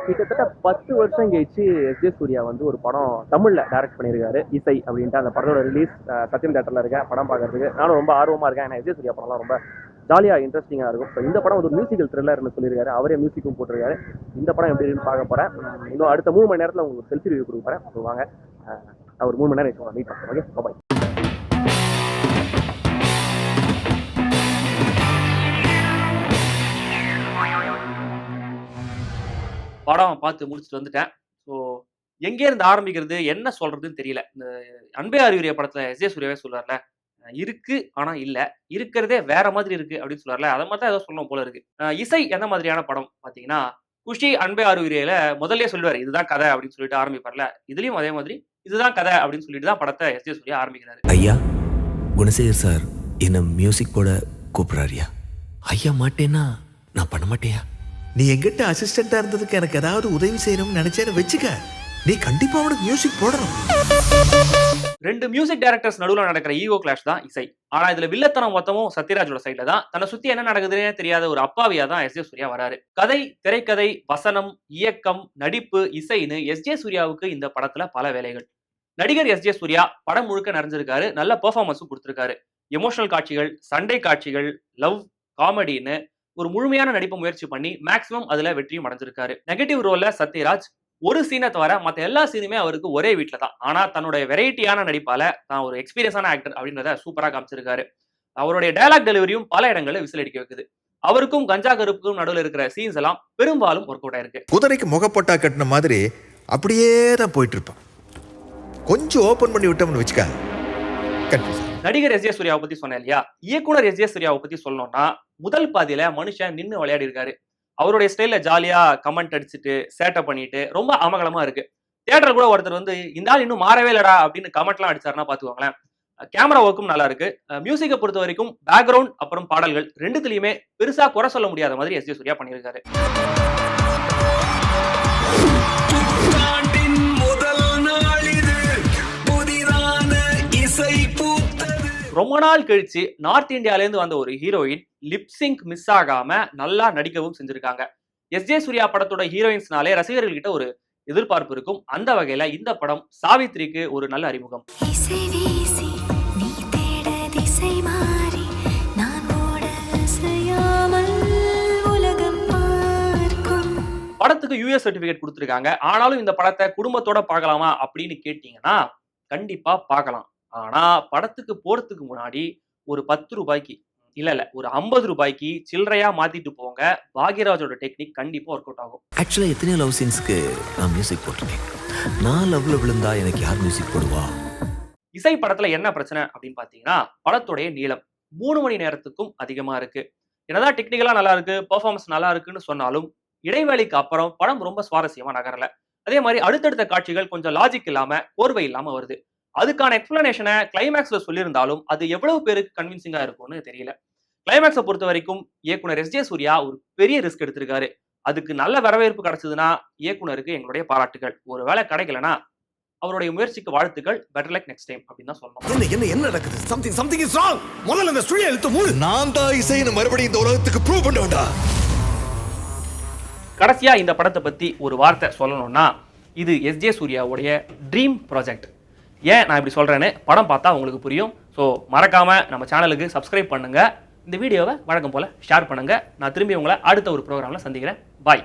கிட்டத்தட்ட 10 வருஷம் கழிச்சு எஸ்.ஜே. சூர்யா வந்து ஒரு படம் தமிழ்ல டைரக்ட் பண்ணியிருக்காரு. இசை அப்படின்ட்டு அந்த படத்தோட ரிலீஸ் சத்யம் தியேட்டர்ல இருக்கேன் படம் பார்க்கறதுக்கு. நானும் ரொம்ப ஆர்வமா இருக்கேன். ஏன்னா எஸ்.ஜே. சூர்யா படம்லாம் ரொம்ப ஜாலியா இன்ட்ரெஸ்டிங்கா இருக்கும். ஸோ இந்த படம் ஒரு மியூசிக்கல் த்ரில்லர்னு சொல்லியிருக்காரு. அவரே மியூசிக்கும் போட்டிருக்காரு. இந்த படம் எப்படி இருக்குன்னு பார்க்க போறேன். இன்னும் அடுத்த 3 மணி நேரத்தில் உங்களுக்கு செல்ஃபி ரிவ்யூ கொடுக்க போறேன். ஸோ வாங்க ஒரு 3 மணி நேரம் மீட் பண்ணுறேன். Okay bye. படம் பார்த்து முடிச்சுட்டு வந்துட்டேன். ஸோ எங்கே இருந்து ஆரம்பிக்கிறது, என்ன சொல்றதுன்னு தெரியல. இந்த அன்பே அறிவுரை படத்துல எஸ்.ஜே. சூர்யாவே சொல்றாருல, இருக்கு ஆனா இல்ல, இருக்கிறதே வேற மாதிரி இருக்கு அப்படின்னு சொல்றாருல, அதை மாதிரி தான் ஏதோ சொல்லணும் போல இருக்கு. இசை எந்த மாதிரியான படம் பார்த்தீங்கன்னா, குஷி அன்பே அறிவுரையில முதல்லயே சொல்லுவாரு இதுதான் கதை அப்படின்னு சொல்லிட்டு ஆரம்பிப்பார்ல, இதுலயும் அதே மாதிரி இதுதான் கதை அப்படின்னு சொல்லிட்டு தான் படத்தை எஸ்.ஜே. சூர்யா ஆரம்பிக்கிறாரு. ஐயா குணசேகர் சார் என்ன மியூசிக் போட கூப்பிடுறாரியா? ஐயா மாட்டேன்னா நான் பண்ண மாட்டேயா? நீ எங்கிட்ட அசிஸ்டண்டா இருந்ததுக்கு எனக்கு ஏதாவது உதவி செய்யணும்னு நினைச்சேன்னு வச்சுக்க, நீ கண்டிப்பா அவனுக்கு மியூசிக் போடணும். 2 மியூசிக் டைரக்டர்ஸ் நடுவுல நடக்கிற ஈகோ கிளாஷ் தான் இசை. ஆனா இதுல வில்லத்தனம் மொத்தமும் சத்யராஜோட சைட்ல தான். தன்னை சுத்தி என்ன நடக்குதுன்னே தெரியாத ஒரு அப்பாவியா தான் எஸ்.ஜே. சூர்யா வராரு. கதை, திரைக்கதை, வசனம், இயக்கம், நடிப்பு, இசைன்னு எஸ்.ஜே. சூர்யாவுக்கு இந்த படத்துல பல வேலைகள். நடிகர் எஸ்.ஜே. சூர்யா படம் முழுக்க நிறைஞ்சிருக்காரு. நல்ல பெர்ஃபார்மன்ஸும் கொடுத்திருக்காரு. எமோஷனல் காட்சிகள், சண்டை காட்சிகள், லவ், காமெடின்னு ஒரு முழுமையான நடிப்பு முயற்சி பண்ணி மேக்ஸிமம் அதுல வெற்றியும் அடைஞ்சிருக்காரு. நெகட்டிவ் ரோல்ல சத்யராஜ் ஒரு சீனை தவிர மற்ற எல்லா சீனுமே அவருக்கு ஒரே வீட்டுல தான். ஆனா தன்னுடைய வெரைட்டியான நடிப்பால தான் ஒரு எக்ஸ்பீரியன்ஸான ஆக்டர் அப்படின்றத சூப்பரா காமிச்சிருக்காரு. அவருடைய டயலாக் டெலிவரியும் பல இடங்களில் விசில் அடிக்க வைக்குது. அவருக்கும் கஞ்சா கருப்புக்கும் நடுவில் இருக்கிற சீன்ஸ் எல்லாம் பெரும்பாலும் ஒர்க் அவுட் ஆயிருக்கு. குதிரைக்கு முகப்பட்டா கட்டின மாதிரி அப்படியே தான் போயிட்டு இருப்பான். கொஞ்சம் ஓபன் பண்ணி விட்டோம்னு வச்சுக்க. நடிகர் எஸ்.ஜே. சூர்யாவை பத்தி சொன்னேன் இல்லையா, இயக்குனர் எஸ்.ஜே. சூர்யாவை பத்தி சொல்லணும்னா முதல் பாதியில மனுஷன் நின்று விளையாடி இருக்காரு. அவருடைய ஸ்டைல்ல ஜாலியா கமெண்ட் அடிச்சுட்டு சேட்டை பண்ணிட்டு ரொம்ப அமகலமா இருக்கு. தியேட்டர் கூட ஒருத்தர் வந்து இந்த ஆள் இன்னும் மாறவே இல்லடா அப்படின்னு கமெண்ட்லாம் அடிச்சாருன்னா பாத்துக்கோங்களேன். கேமரா ஒர்க்கும் நல்லா இருக்கு. மியூசிக்கை பொறுத்த வரைக்கும் பேக்ரவுண்ட் அப்புறம் பாடல்கள் ரெண்டுத்துலயுமே பெருசா குறை சொல்ல முடியாத மாதிரி எஸ்.ஜே. சூர்யா பண்ணியிருக்காரு. ரொம்ப நாள் கழிச்சு நார்த் இந்தியால இருந்து வந்த ஒரு ஹீரோயின் லிப்சிங்க் மிஸ் ஆகாம நல்லா நடிக்கவும் செஞ்சிருக்காங்க. எஸ்.ஜே. சூர்யா படத்தோட ஹீரோயின்ஸ்னாலே ரசிகர்கள் கிட்ட ஒரு எதிர்பார்ப்பு இருக்கும். அந்த வகையில இந்த படம் சாவித்ரிக்கு ஒரு நல்ல அறிமுகம். படத்துக்கு யூஎஸ் சர்டிபிகேட் கொடுத்திருக்காங்க. ஆனாலும் இந்த படத்தை குடும்பத்தோட பார்க்கலாமா அப்படின்னு கேட்டீங்கன்னா கண்டிப்பா பார்க்கலாம். ஆனா படத்துக்கு போறதுக்கு முன்னாடி ஒரு 10 ரூபாய்க்கு இல்ல ஒரு 50 ரூபாய்க்கு சில்லறையா மாத்திட்டு போங்க. பாக்யராஜோட டெக்னிக் கண்டிப்பா ஒர்க் அவுட் ஆகும். ஆக்சுவலா எத்தனை லவ் சீன்ஸ்க்கு நான் மியூசிக் போட்டிருக்கேன். நான் லவ்ல விழுந்தா எனக்கு யார் மியூசிக் போடுவா? இசை படத்துல என்ன பிரச்சனை அப்படின்னு பாத்தீங்கன்னா, படத்துடைய நீளம் 3 மணி நேரத்துக்கும் அதிகமா இருக்கு. என்னதான் டெக்னிக்கலா நல்லா இருக்கு, பெர்ஃபார்மன்ஸ் நல்லா இருக்குன்னு சொன்னாலும் இடைவேளைக்கு அப்புறம் படம் ரொம்ப சுவாரஸ்யமா நகரல. அதே மாதிரி அடுத்தடுத்த காட்சிகள் கொஞ்சம் லாஜிக் இல்லாம கோர்வை இல்லாம வருது. அதுக்கான எக்ஸ்பிளனேஷனை கிளைமேக்ஸ்ல சொல்லியிருந்தாலும் அது எவ்வளவு பேருக்கு கன்வின்சிங்கா இருக்கும்னு தெரியல. கிளைமேக்ஸை பொறுத்த வரைக்கும் இயக்குனர் எஸ்.ஜே. சூர்யா ஒரு பெரிய ரிஸ்க் எடுத்திருக்காரு. அதுக்கு நல்ல வரவேற்பு கிடைச்சதுன்னா இயக்குனருக்கு எங்களுடைய பாராட்டுகள். ஒருவேளை கிடைக்கலனா அவருடைய முயற்சிக்கு வாழ்த்துக்கள். பெட்டர் லக் நெக்ஸ்ட் டைம் அப்படின்னு தான் சொல்லணும். என்ன நடக்குது? something is wrong. முதல்ல இந்த ஸ்டுடியோ இழுத்து மூடு. நான் தான் இசையை மறுபடியும் இந்த உலகத்துக்கு ப்ரூவ் பண்ண வேண்டாம். கடைசியா இந்த படத்தை பத்தி ஒரு வார்த்தை சொல்லணும்னா, இது எஸ்.ஜே. சூர்யாவுடைய dream project. ஏன் நான் இப்படி சொல்றேன்னு படம் பார்த்தா உங்களுக்கு புரியும். ஸோ மறக்காம நம்ம சேனலுக்கு சப்ஸ்கிரைப் பண்ணுங்க. இந்த வீடியோவை வழக்கம் போல ஷேர் பண்ணுங்க. நான் திரும்பி உங்களை அடுத்த ஒரு ப்ரோக்ராம்ல சந்திக்கிறேன். பாய்.